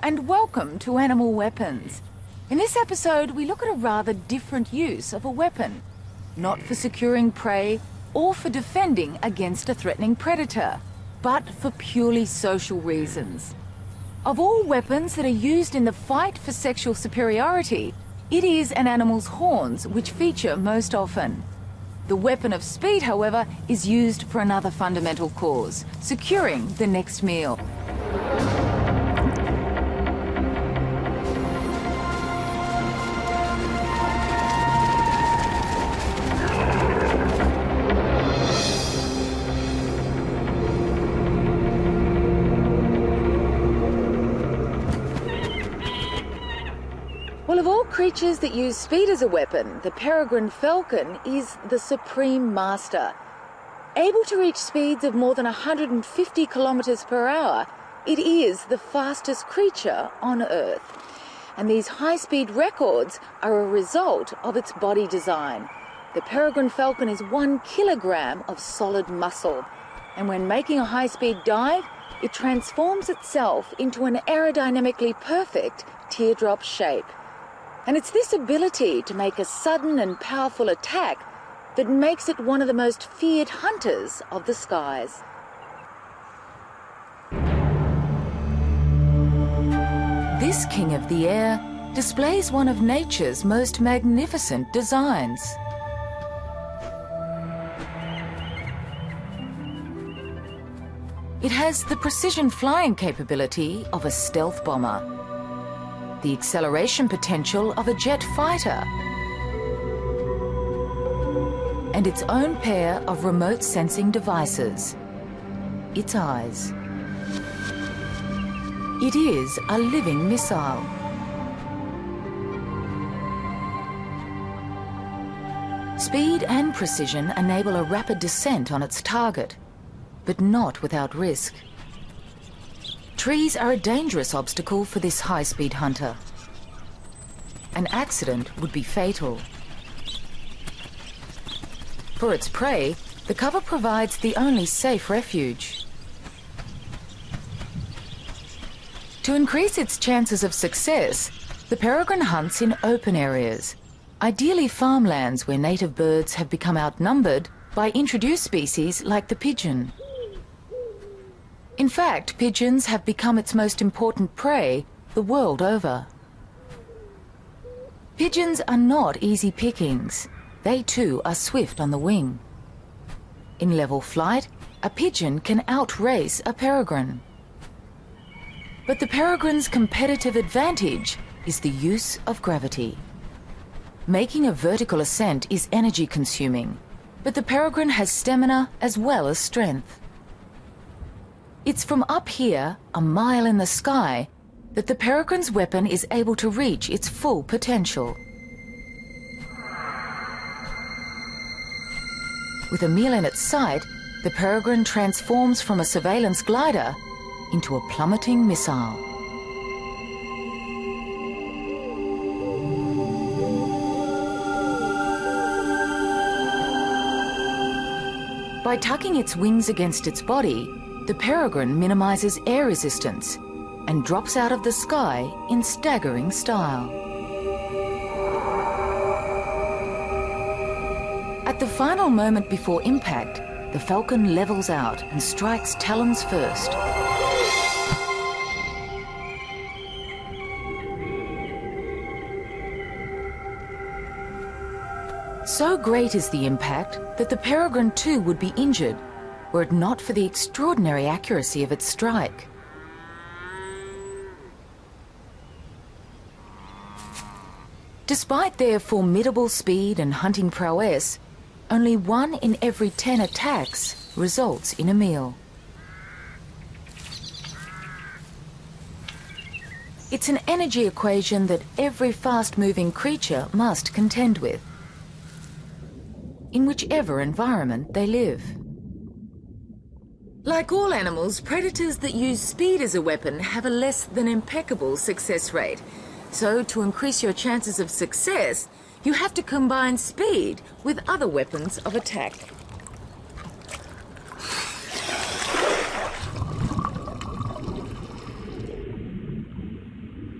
and welcome to Animal Weapons. In this episode, we look at a rather different use of a weapon, not for securing prey or for defending against a threatening predator, but for purely social reasons. Of all weapons that are used in the fight for sexual superiority, it is an animal's horns which feature most often. The weapon of speed, however, is used for another fundamental cause, securing the next meal. Well, of all creatures that use speed as a weapon, the peregrine falcon is the supreme master. Able to reach speeds of more than 150 kilometers per hour, it is the fastest creature on Earth. And these high-speed records are a result of its body design. The peregrine falcon is 1 kilogram of solid muscle, and when making a high-speed dive, it transforms itself into an aerodynamically perfect teardrop shape. And it's this ability to make a sudden and powerful attack that makes it one of the most feared hunters of the skies. This king of the air displays one of nature's most magnificent designs. It has the precision flying capability of a stealth bomber, the acceleration potential of a jet fighter, and its own pair of remote sensing devices, its eyes. It is a living missile. Speed and precision enable a rapid descent on its target, but not without risk. Trees are a dangerous obstacle for this high-speed hunter. An accident would be fatal. For its prey, the cover provides the only safe refuge. To increase its chances of success, the peregrine hunts in open areas, ideally farmlands where native birds have become outnumbered by introduced species like the pigeon. In fact, pigeons have become its most important prey the world over. Pigeons are not easy pickings. They too are swift on the wing. In level flight, a pigeon can outrace a peregrine. But the peregrine's competitive advantage is the use of gravity. Making a vertical ascent is energy consuming, but the peregrine has stamina as well as strength. It's from up here, a mile in the sky, that the peregrine's weapon is able to reach its full potential. With a meal in its sight, the peregrine transforms from a surveillance glider into a plummeting missile. By tucking its wings against its body, the peregrine minimizes air resistance and drops out of the sky in staggering style. At the final moment before impact, the falcon levels out and strikes talons first. So great is the impact that the peregrine too would be injured were it not for the extraordinary accuracy of its strike. Despite their formidable speed and hunting prowess, only 1 in every 10 attacks results in a meal. It's an energy equation that every fast-moving creature must contend with, in whichever environment they live. Like all animals, predators that use speed as a weapon have a less than impeccable success rate. So, to increase your chances of success, you have to combine speed with other weapons of attack.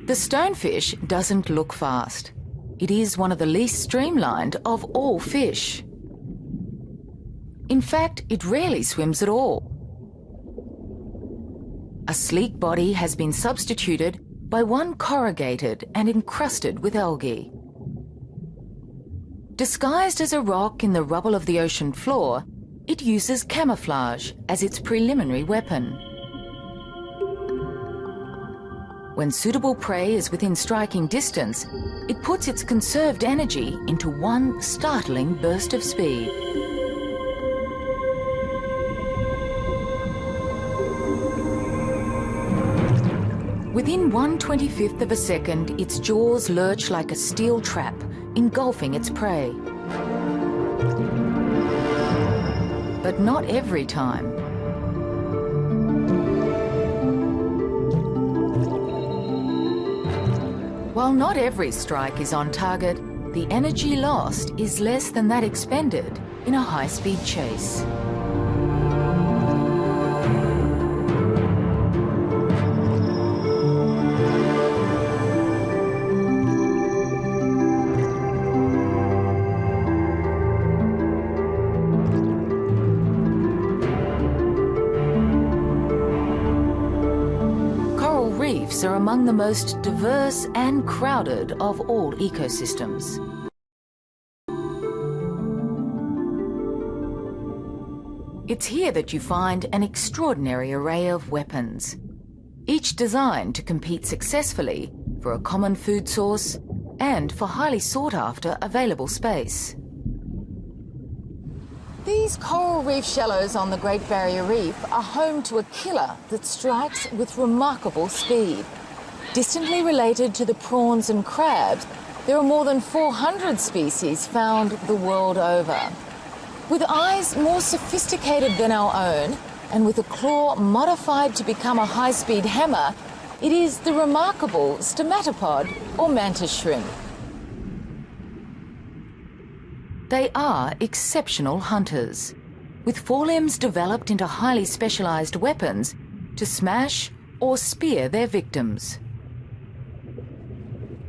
The stonefish doesn't look fast. It is one of the least streamlined of all fish. In fact, it rarely swims at all. A sleek body has been substituted by one corrugated and encrusted with algae. Disguised as a rock in the rubble of the ocean floor, it uses camouflage as its preliminary weapon. When suitable prey is within striking distance, it puts its conserved energy into one startling burst of speed. Within 1/25th of a second, its jaws lurch like a steel trap, engulfing its prey. But not every time. While not every strike is on target, the energy lost is less than that expended in a high-speed chase. Reefs are among the most diverse and crowded of all ecosystems. It's here that you find an extraordinary array of weapons, each designed to compete successfully for a common food source and for highly sought-after available space. These coral reef shallows on the Great Barrier Reef are home to a killer that strikes with remarkable speed. Distantly related to the prawns and crabs, there are more than 400 species found the world over. With eyes more sophisticated than our own, and with a claw modified to become a high-speed hammer, it is the remarkable stomatopod or mantis shrimp. They are exceptional hunters, with forelimbs developed into highly specialized weapons to smash or spear their victims.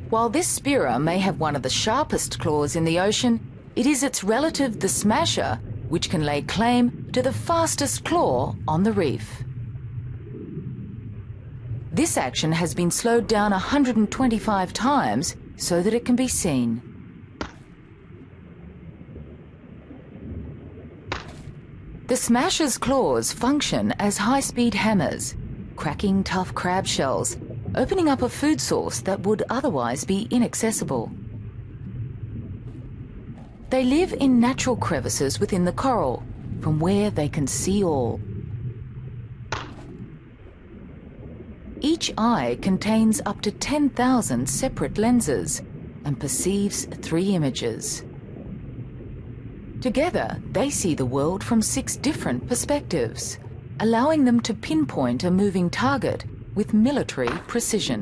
While this spearer may have one of the sharpest claws in the ocean, it is its relative, the smasher, which can lay claim to the fastest claw on the reef. This action has been slowed down 125 times so that it can be seen. The smasher's claws function as high-speed hammers, cracking tough crab shells, opening up a food source that would otherwise be inaccessible. They live in natural crevices within the coral, from where they can see all. Each eye contains up to 10,000 separate lenses and perceives 3 images. Together, they see the world from 6 different perspectives, allowing them to pinpoint a moving target with military precision.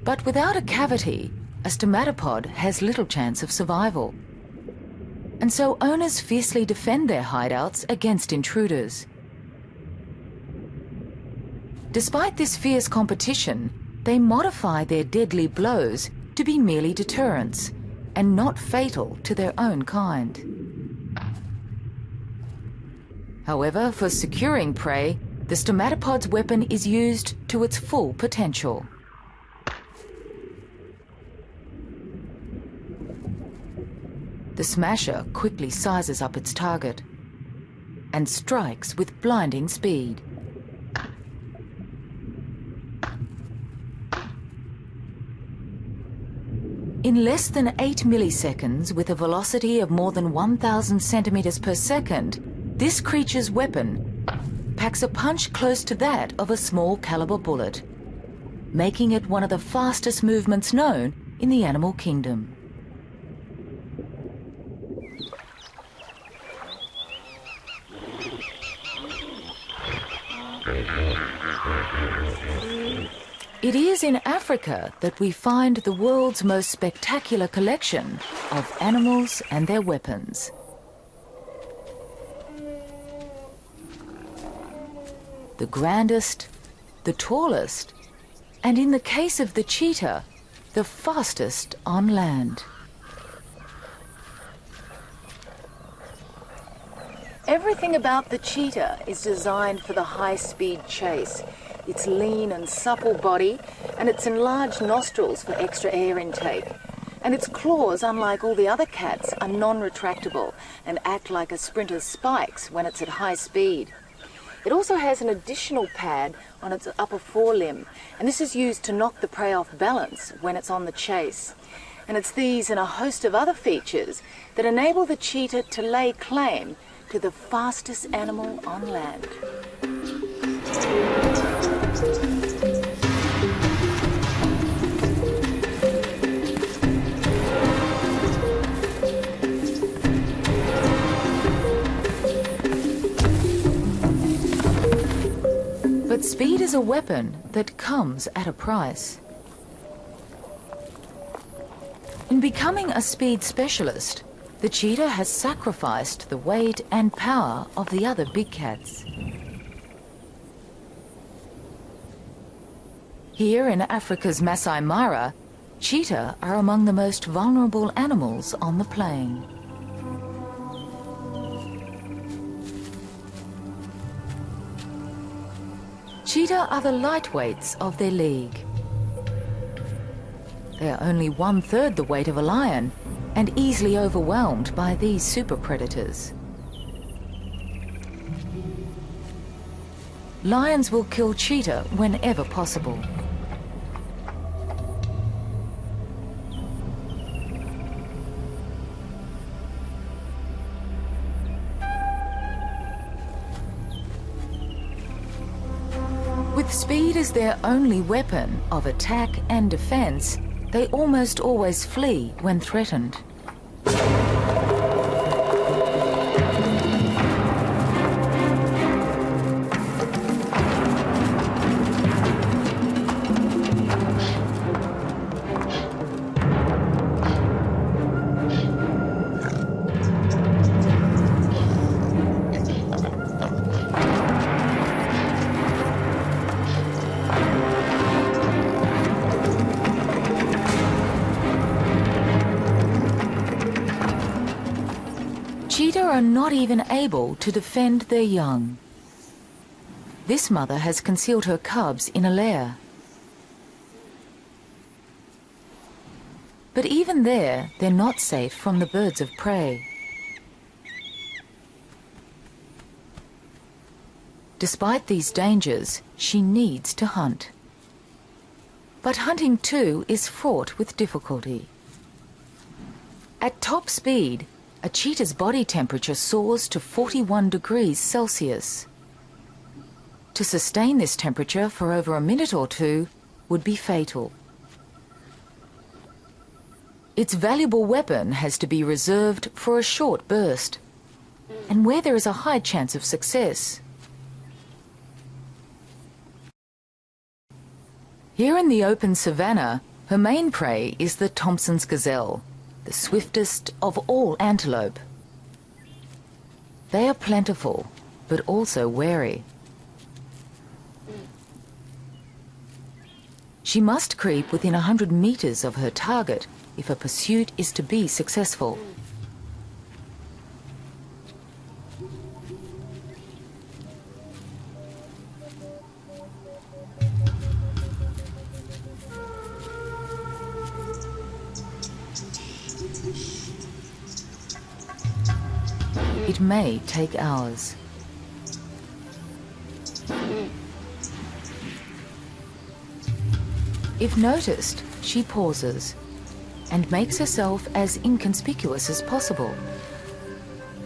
But without a cavity, a stomatopod has little chance of survival. And so owners fiercely defend their hideouts against intruders. Despite this fierce competition, they modify their deadly blows to be merely deterrents and not fatal to their own kind. However, for securing prey, the stomatopod's weapon is used to its full potential. The smasher quickly sizes up its target and strikes with blinding speed. In less than 8 milliseconds, with a velocity of more than 1,000 centimeters per second, this creature's weapon packs a punch close to that of a small caliber bullet, making it one of the fastest movements known in the animal kingdom. It is in Africa that we find the world's most spectacular collection of animals and their weapons. The grandest, the tallest, And in the case of the cheetah, the fastest on land. Everything about the cheetah is designed for the high-speed chase. Its lean and supple body and its enlarged nostrils for extra air intake. And its claws, unlike all the other cats, are non-retractable and act like a sprinter's spikes when it's at high speed. It also has an additional pad on its upper forelimb, and this is used to knock the prey off balance when it's on the chase. And it's these and a host of other features that enable the cheetah to lay claim to the fastest animal on land. But speed is a weapon that comes at a price. In becoming a speed specialist, the cheetah has sacrificed the weight and power of the other big cats. Here in Africa's Masai Mara, cheetah are among the most vulnerable animals on the plain. Cheetah are the lightweights of their league. They are only 1/3 the weight of a lion and easily overwhelmed by these super predators. Lions will kill cheetah whenever possible. With speed as their only weapon of attack and defense, they almost always flee when threatened. Cheetah are not even able to defend their young. This mother has concealed her cubs in a lair. But even there, they're not safe from the birds of prey. Despite these dangers, she needs to hunt. But hunting too is fraught with difficulty. At top speed, a cheetah's body temperature soars to 41 degrees Celsius. To sustain this temperature for over a minute or two would be fatal. Its valuable weapon has to be reserved for a short burst, and where there is a high chance of success. Here in the open savanna, her main prey is the Thompson's gazelle, the swiftest of all antelope. They are plentiful, but also wary. She must creep within 100 meters of her target if a pursuit is to be successful. It may take hours. If noticed, she pauses and makes herself as inconspicuous as possible,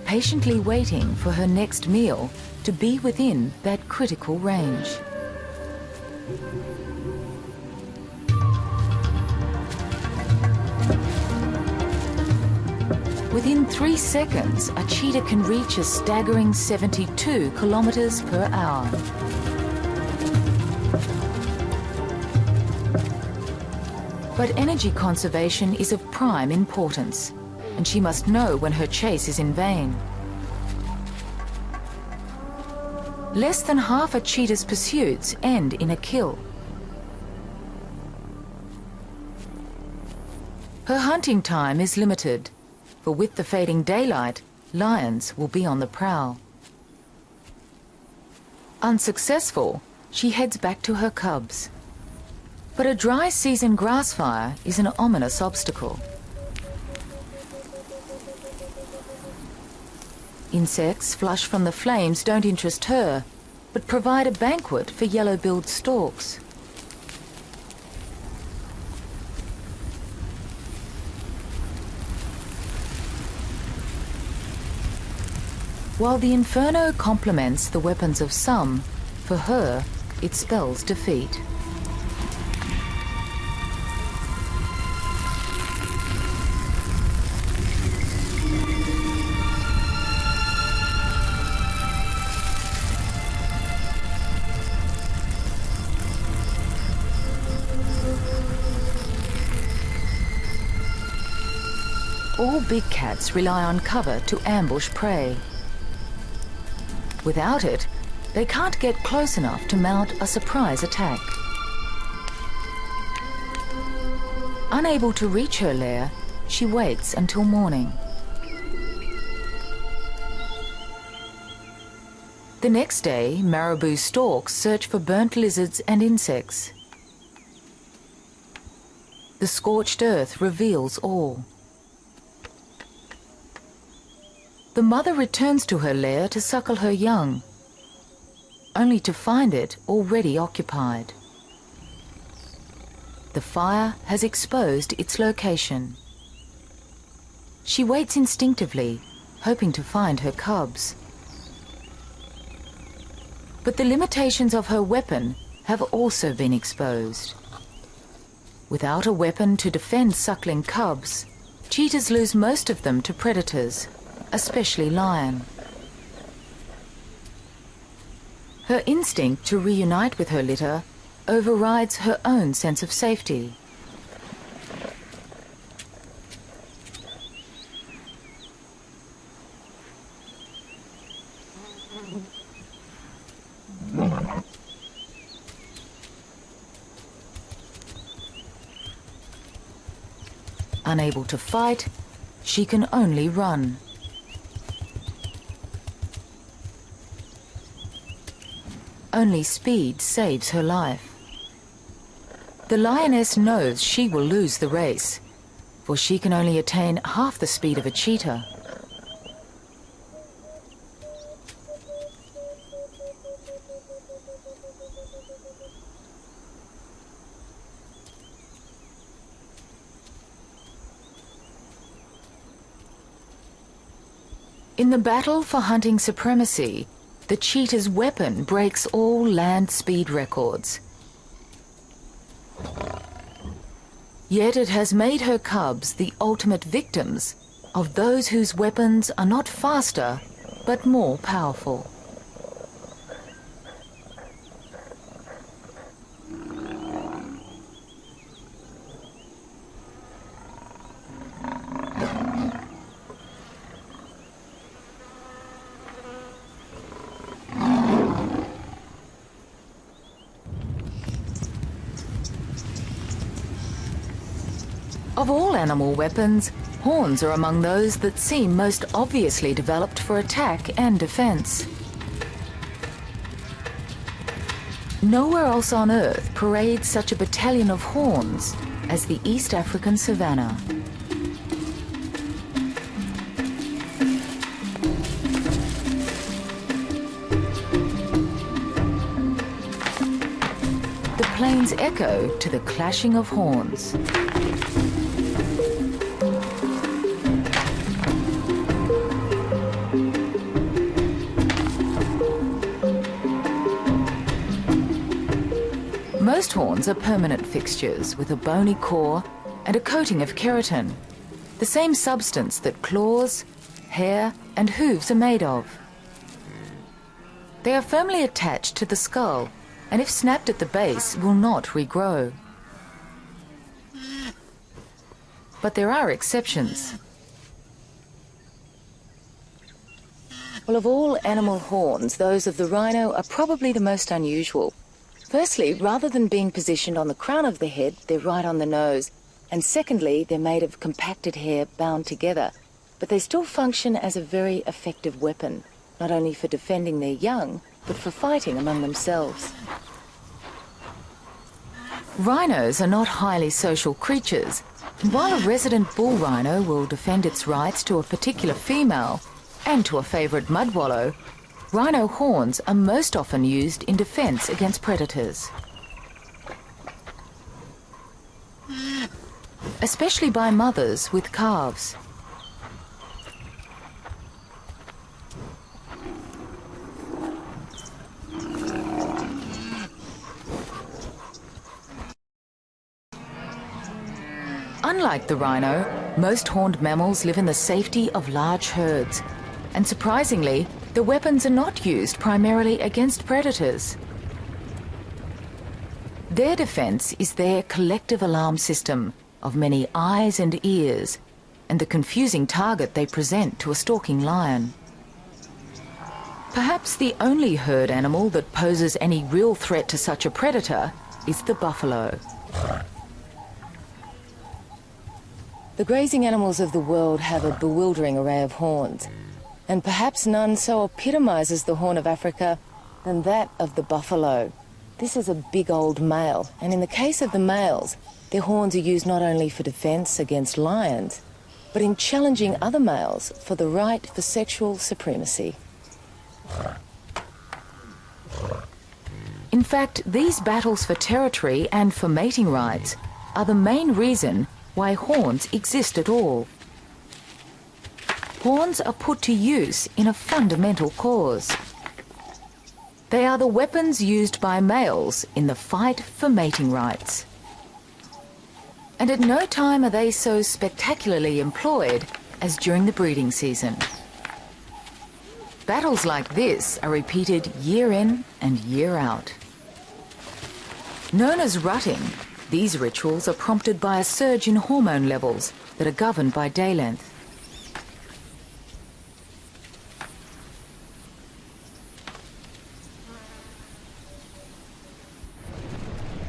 patiently waiting for her next meal to be within that critical range. Within 3 seconds, a cheetah can reach a staggering 72 kilometers per hour. But energy conservation is of prime importance, and she must know when her chase is in vain. Less than half a cheetah's pursuits end in a kill. Her hunting time is limited, for with the fading daylight, lions will be on the prowl. Unsuccessful, she heads back to her cubs. But a dry season grass fire is an ominous obstacle. Insects flush from the flames don't interest her, but provide a banquet for yellow-billed storks. While the inferno complements the weapons of some, for her, it spells defeat. All big cats rely on cover to ambush prey. Without it, they can't get close enough to mount a surprise attack. Unable to reach her lair, she waits until morning. The next day, marabou storks search for burnt lizards and insects. The scorched earth reveals all. The mother returns to her lair to suckle her young, only to find it already occupied. The fire has exposed its location. She waits instinctively, hoping to find her cubs. But the limitations of her weapon have also been exposed. Without a weapon to defend suckling cubs, cheetahs lose most of them to predators, especially lion. Her instinct to reunite with her litter overrides her own sense of safety. Unable to fight, she can only run. Only speed saves her life. The lioness knows she will lose the race, for she can only attain half the speed of a cheetah. In the battle for hunting supremacy, the cheetah's weapon breaks all land speed records. Yet it has made her cubs the ultimate victims of those whose weapons are not faster, but more powerful. Of all animal weapons, horns are among those that seem most obviously developed for attack and defense. Nowhere else on Earth parades such a battalion of horns as the East African savannah. The plains echo to the clashing of horns. Most horns are permanent fixtures with a bony core and a coating of keratin, the same substance that claws, hair and hooves are made of. They are firmly attached to the skull and if snapped at the base will not regrow. But there are exceptions. Well, of all animal horns, those of the rhino are probably the most unusual. Firstly, rather than being positioned on the crown of the head, they're right on the nose, And secondly, they're made of compacted hair bound together, but they still function as a very effective weapon, not only for defending their young, but for fighting among themselves. Rhinos are not highly social creatures, and while a resident bull rhino will defend its rights to a particular female and to a favourite mudwallow, rhino horns are most often used in defence against predators. Especially by mothers with calves. Unlike the rhino, most horned mammals live in the safety of large herds, and surprisingly, the weapons are not used primarily against predators. Their defence is their collective alarm system of many eyes and ears, and the confusing target they present to a stalking lion. Perhaps the only herd animal that poses any real threat to such a predator is the buffalo. The grazing animals of the world have a bewildering array of horns, and perhaps none so epitomises the Horn of Africa than that of the buffalo. This is a big old male, and in the case of the males, their horns are used not only for defence against lions, but in challenging other males for the right for sexual supremacy. In fact, these battles for territory and for mating rights are the main reason why horns exist at all. Horns are put to use in a fundamental cause. They are the weapons used by males in the fight for mating rights. And at no time are they so spectacularly employed as during the breeding season. Battles like this are repeated year in and year out. Known as rutting, these rituals are prompted by a surge in hormone levels that are governed by day length.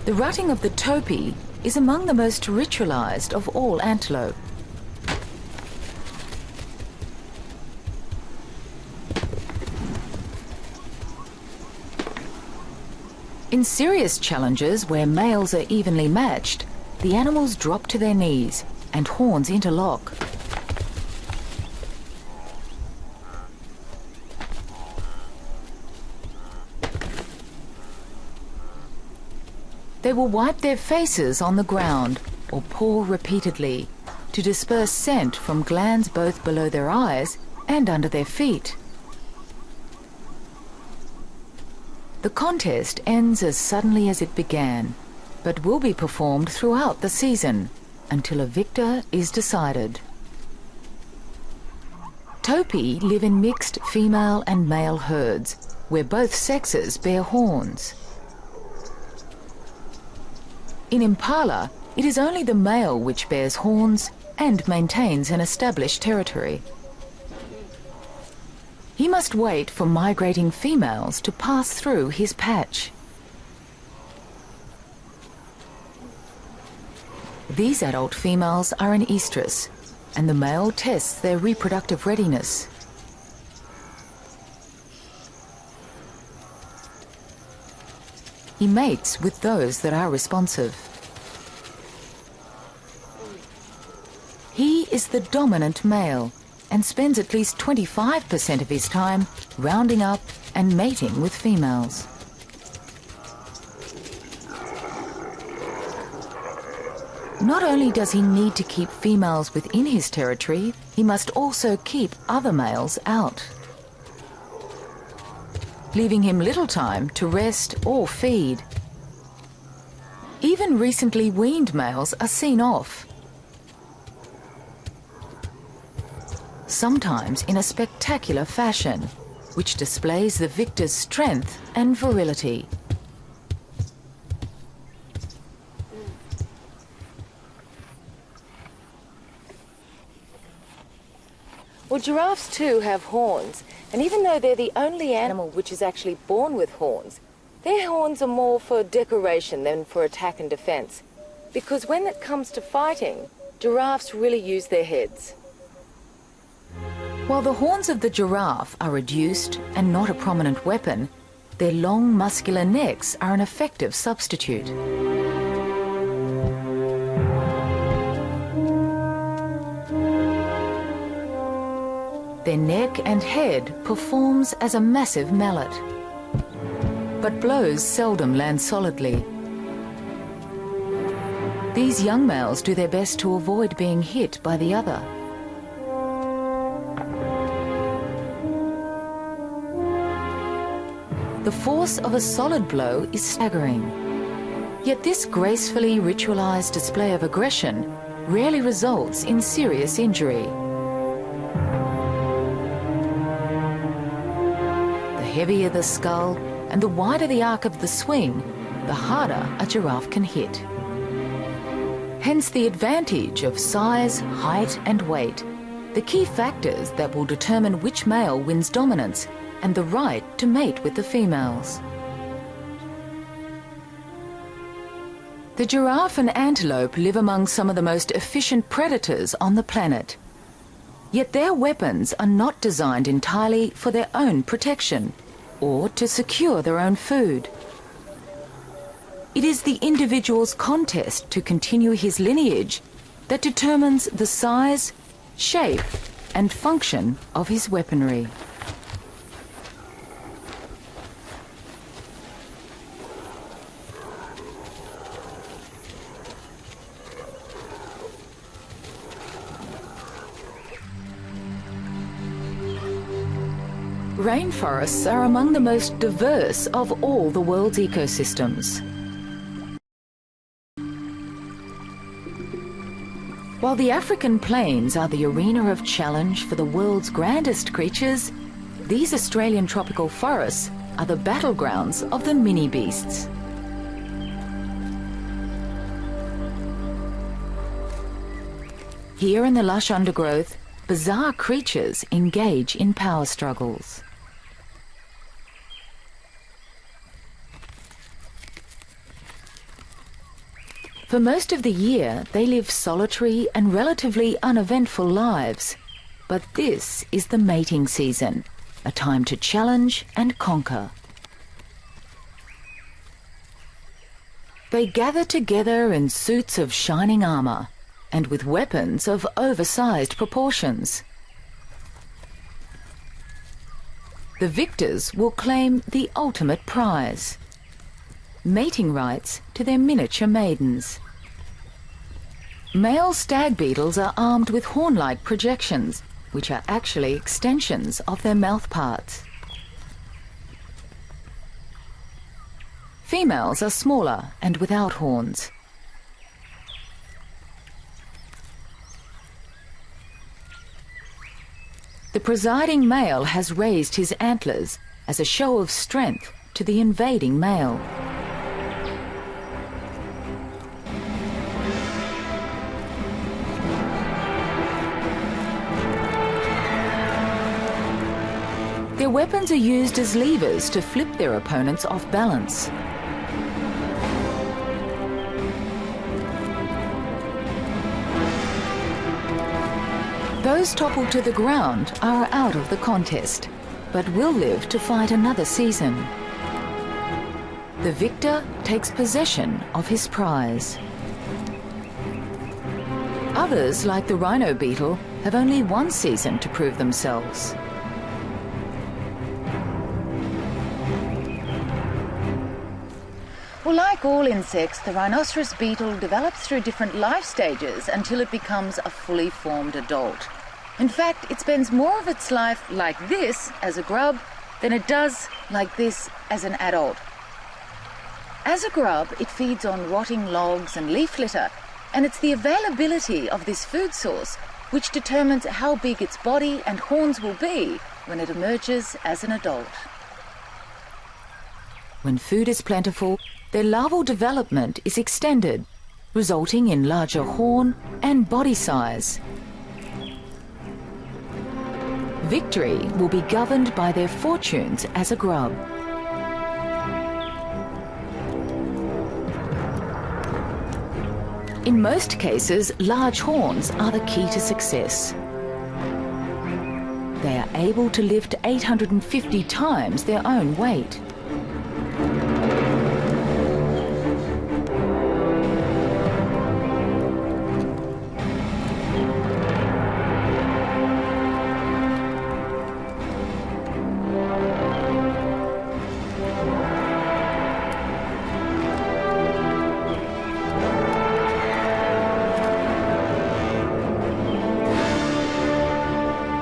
The rutting of the topee is among the most ritualized of all antelope. In serious challenges where males are evenly matched, the animals drop to their knees and horns interlock. They will wipe their faces on the ground or paw repeatedly to disperse scent from glands both below their eyes and under their feet. The contest ends as suddenly as it began, but will be performed throughout the season until a victor is decided. Topee live in mixed female and male herds, where both sexes bear horns. In impala, it is only the male which bears horns and maintains an established territory. He must wait for migrating females to pass through his patch. These adult females are in estrus, and the male tests their reproductive readiness. He mates with those that are responsive. He is the dominant male and spends at least 25% of his time rounding up and mating with females. Not only does he need to keep females within his territory, he must also keep other males out, leaving him little time to rest or feed. Even recently weaned males are seen off, sometimes in a spectacular fashion, which displays the victor's strength and virility. Well, giraffes too have horns, and even though they're the only animal which is actually born with horns, their horns are more for decoration than for attack and defence. because when it comes to fighting, giraffes really use their heads. While the horns of the giraffe are reduced and not a prominent weapon, their long muscular necks are an effective substitute. Their neck and head performs as a massive mallet, but blows seldom land solidly. These young males do their best to avoid being hit by the other. The force of a solid blow is staggering. Yet this gracefully ritualized display of aggression rarely results in serious injury. The heavier the skull and the wider the arc of the swing, the harder a giraffe can hit. Hence the advantage of size, height and weight, the key factors that will determine which male wins dominance and the right to mate with the females. The giraffe and antelope live among some of the most efficient predators on the planet. Yet their weapons are not designed entirely for their own protection or to secure their own food. It is the individual's contest to continue his lineage that determines the size, shape and function of his weaponry. Rainforests are among the most diverse of all the world's ecosystems. While the African plains are the arena of challenge for the world's grandest creatures, these Australian tropical forests are the battlegrounds of the mini-beasts. Here in the lush undergrowth, bizarre creatures engage in power struggles. For most of the year, they live solitary and relatively uneventful lives. But this is the mating season, a time to challenge and conquer. They gather together in suits of shining armour and with weapons of oversized proportions. The victors will claim the ultimate prize, mating rights to their miniature maidens. Male stag beetles are armed with horn-like projections, which are actually extensions of their mouth parts. Females are smaller and without horns. The presiding male has raised his antlers as a show of strength to the invading male. Their weapons are used as levers to flip their opponents off balance. Those toppled to the ground are out of the contest, but will live to fight another season. The victor takes possession of his prize. Others, like the rhino beetle, have only one season to prove themselves. Well, like all insects, the rhinoceros beetle develops through different life stages until it becomes a fully formed adult. In fact, it spends more of its life like this as a grub than it does like this as an adult. As a grub, it feeds on rotting logs and leaf litter, and it's the availability of this food source which determines how big its body and horns will be when it emerges as an adult. When food is plentiful, their larval development is extended, resulting in larger horn and body size. Victory will be governed by their fortunes as a grub. In most cases, large horns are the key to success. They are able to lift 850 times their own weight.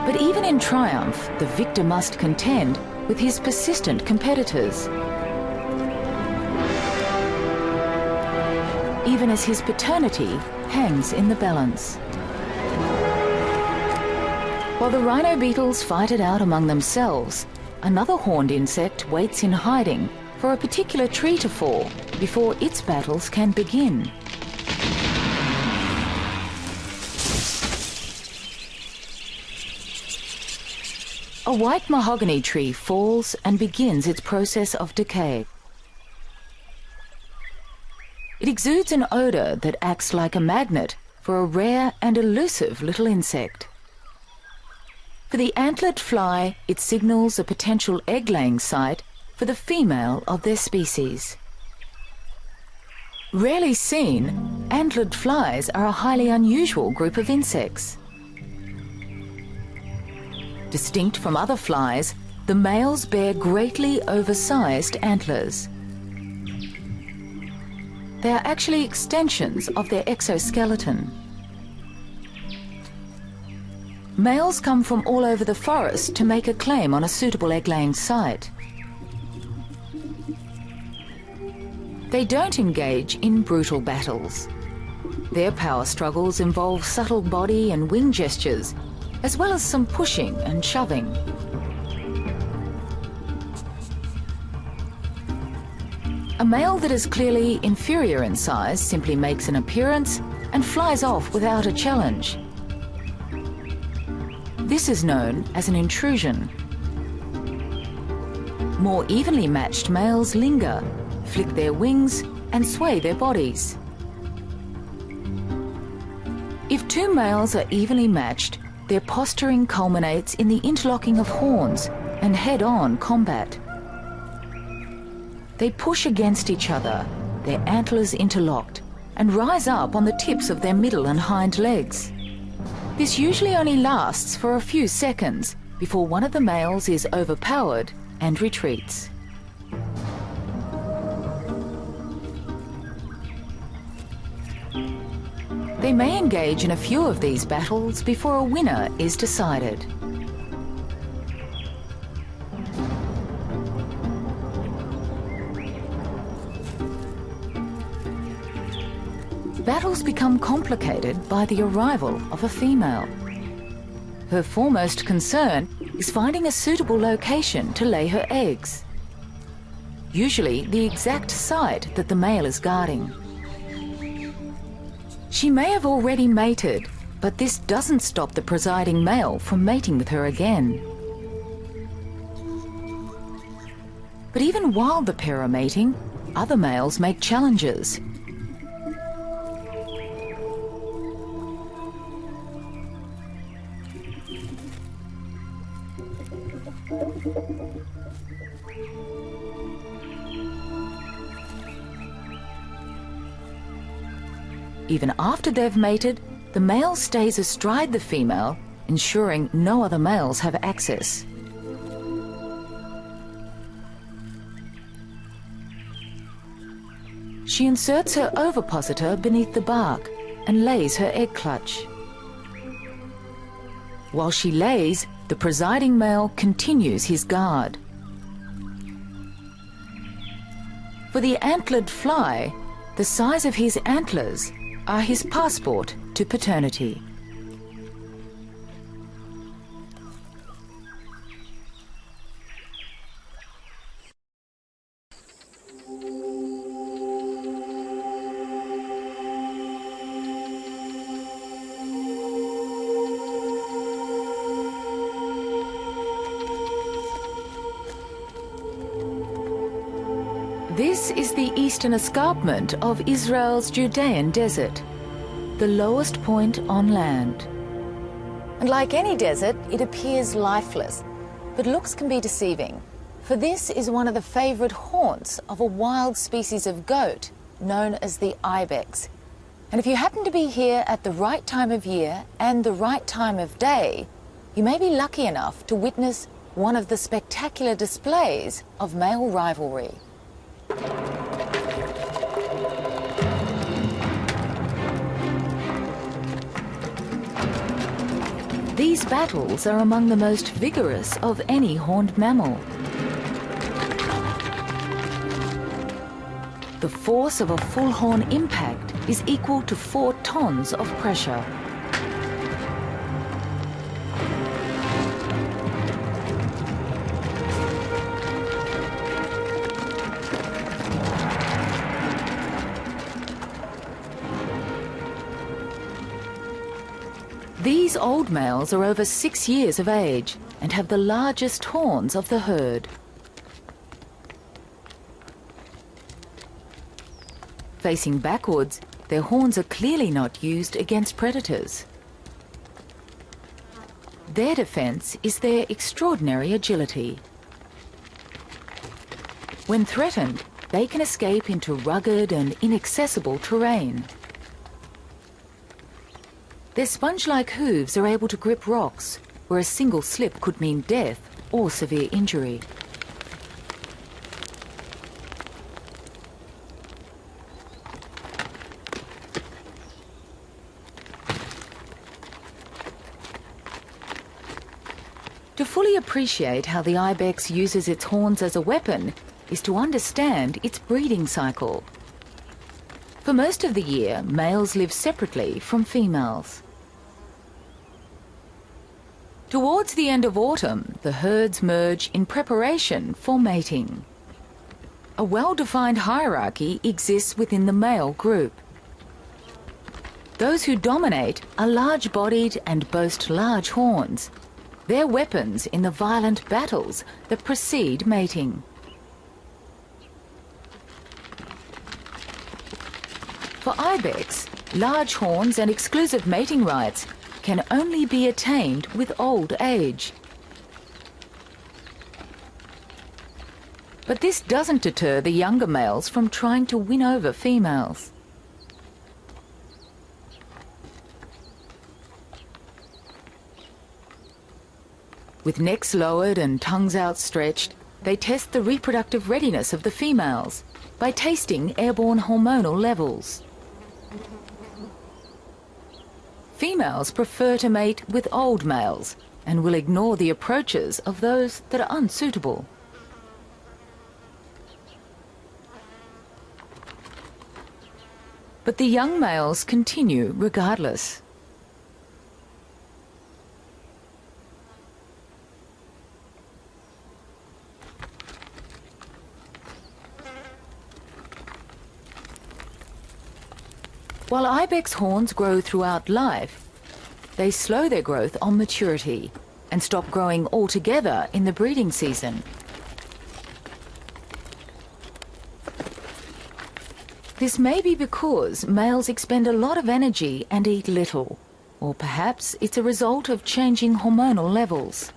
But even in triumph, the victor must contend with his persistent competitors. Even as his paternity hangs in the balance. While the rhino beetles fight it out among themselves, another horned insect waits in hiding for a particular tree to fall before its battles can begin. A white mahogany tree falls and begins its process of decay. It exudes an odour that acts like a magnet for a rare and elusive little insect. For the antlered fly, it signals a potential egg-laying site for the female of their species. Rarely seen, antlered flies are a highly unusual group of insects. Distinct from other flies, the males bear greatly oversized antlers. They are actually extensions of their exoskeleton. Males come from all over the forest to make a claim on a suitable egg-laying site. They don't engage in brutal battles. Their power struggles involve subtle body and wing gestures, as well as some pushing and shoving. A male that is clearly inferior in size simply makes an appearance and flies off without a challenge. This is known as an intrusion. More evenly matched males linger, flick their wings and sway their bodies. If two males are evenly matched, their posturing culminates in the interlocking of horns and head-on combat. They push against each other, their antlers interlocked, and rise up on the tips of their middle and hind legs. This usually only lasts for a few seconds before one of the males is overpowered and retreats. They may engage in a few of these battles before a winner is decided. Battles become complicated by the arrival of a female. Her foremost concern is finding a suitable location to lay her eggs. Usually the exact site that the male is guarding. She may have already mated, but this doesn't stop the presiding male from mating with her again. But even while the pair are mating, other males make challenges. Even after they've mated, the male stays astride the female, ensuring no other males have access. She inserts her ovipositor beneath the bark and lays her egg clutch. While she lays, the presiding male continues his guard. For the antlered fly, the size of his antlers are his passport to paternity. This is the eastern escarpment of Israel's Judean desert. the lowest point on land. And like any desert, it appears lifeless, but looks can be deceiving. For this is one of the favourite haunts of a wild species of goat known as the ibex. And if you happen to be here at the right time of year and the right time of day, you may be lucky enough to witness one of the spectacular displays of male rivalry. These battles are among the most vigorous of any horned mammal. The force of a full horn impact is equal to 4 tons of pressure. These old males are over 6 years of age and have the largest horns of the herd. Facing backwards, their horns are clearly not used against predators. Their defense is their extraordinary agility. When threatened, they can escape into rugged and inaccessible terrain. Their sponge-like hooves are able to grip rocks, where a single slip could mean death or severe injury. To fully appreciate how the ibex uses its horns as a weapon is to understand its breeding cycle. For most of the year, males live separately from females. Towards the end of autumn, the herds merge in preparation for mating. A well-defined hierarchy exists within the male group. Those who dominate are large-bodied and boast large horns. They're weapons in the violent battles that precede mating. For ibex, large horns and exclusive mating rights can only be attained with old age. But this doesn't deter the younger males from trying to win over females. With necks lowered and tongues outstretched, they test the reproductive readiness of the females by tasting airborne hormonal levels. Females prefer to mate with old males and will ignore the approaches of those that are unsuitable. But the young males continue regardless. While ibex horns grow throughout life, they slow their growth on maturity and stop growing altogether in the breeding season. This may be because males expend a lot of energy and eat little, or perhaps it's a result of changing hormonal levels.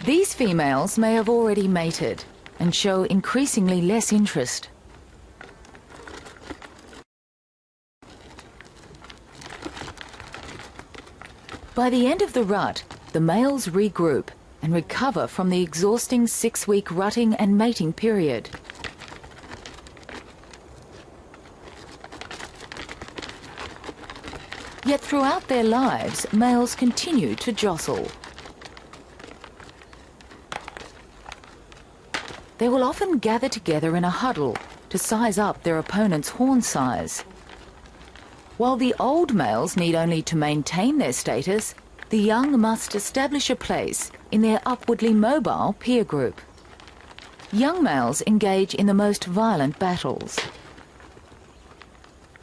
These females may have already mated and show increasingly less interest. By the end of the rut, the males regroup and recover from the exhausting 6-week rutting and mating period. Yet throughout their lives, males continue to jostle. They will often gather together in a huddle to size up their opponent's horn size. While the old males need only to maintain their status, the young must establish a place in their upwardly mobile peer group. Young males engage in the most violent battles.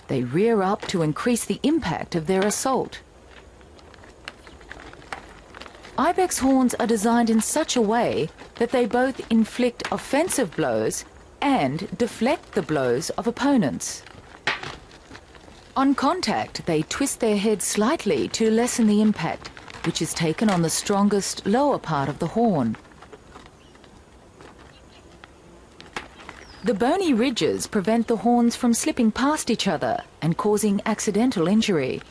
They rear up to increase the impact of their assault. Ibex horns are designed in such a way that they both inflict offensive blows and deflect the blows of opponents. On contact, they twist their heads slightly to lessen the impact, which is taken on the strongest lower part of the horn. The bony ridges prevent the horns from slipping past each other and causing accidental injury.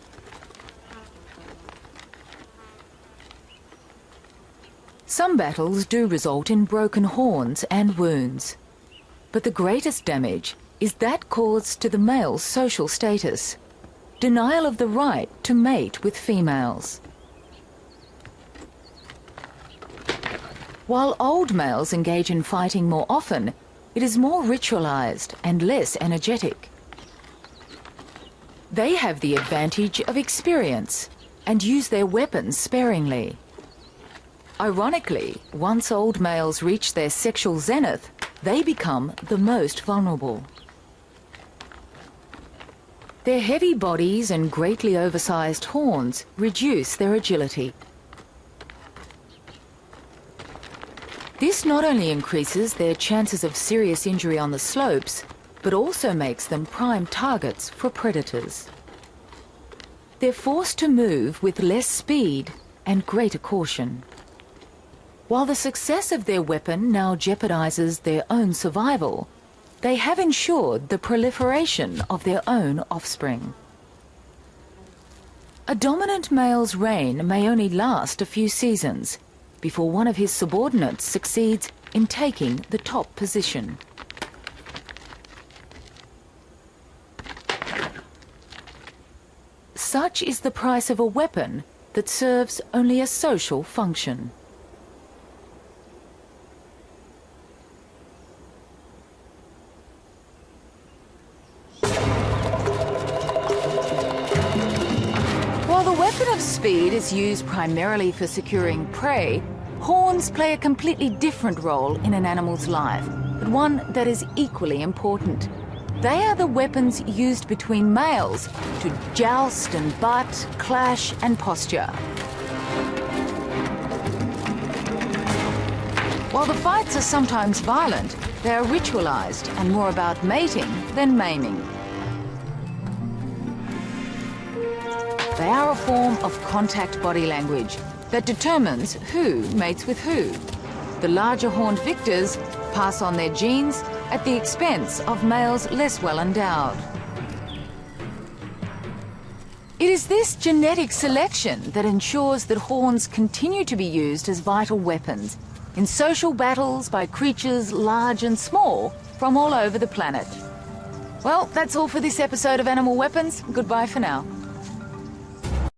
Some battles do result in broken horns and wounds, but the greatest damage is that caused to the male's social status, denial of the right to mate with females. While old males engage in fighting more often, it is more ritualized and less energetic. They have the advantage of experience and use their weapons sparingly. Ironically, once old males reach their sexual zenith, they become the most vulnerable. Their heavy bodies and greatly oversized horns reduce their agility. This not only increases their chances of serious injury on the slopes, but also makes them prime targets for predators. They're forced to move with less speed and greater caution. While the success of their weapon now jeopardizes their own survival, they have ensured the proliferation of their own offspring. A dominant male's reign may only last a few seasons before one of his subordinates succeeds in taking the top position. Such is the price of a weapon that serves only a social function. Speed is used primarily for securing prey. Horns play a completely different role in an animal's life, but one that is equally important. They are the weapons used between males to joust and butt, clash and posture. While the fights are sometimes violent, they are ritualized and more about mating than maiming. They are a form of contact body language that determines who mates with who. The larger horned victors pass on their genes at the expense of males less well endowed. It is this genetic selection that ensures that horns continue to be used as vital weapons in social battles by creatures large and small from all over the planet. Well, that's all for this episode of Animal Weapons. Goodbye for now.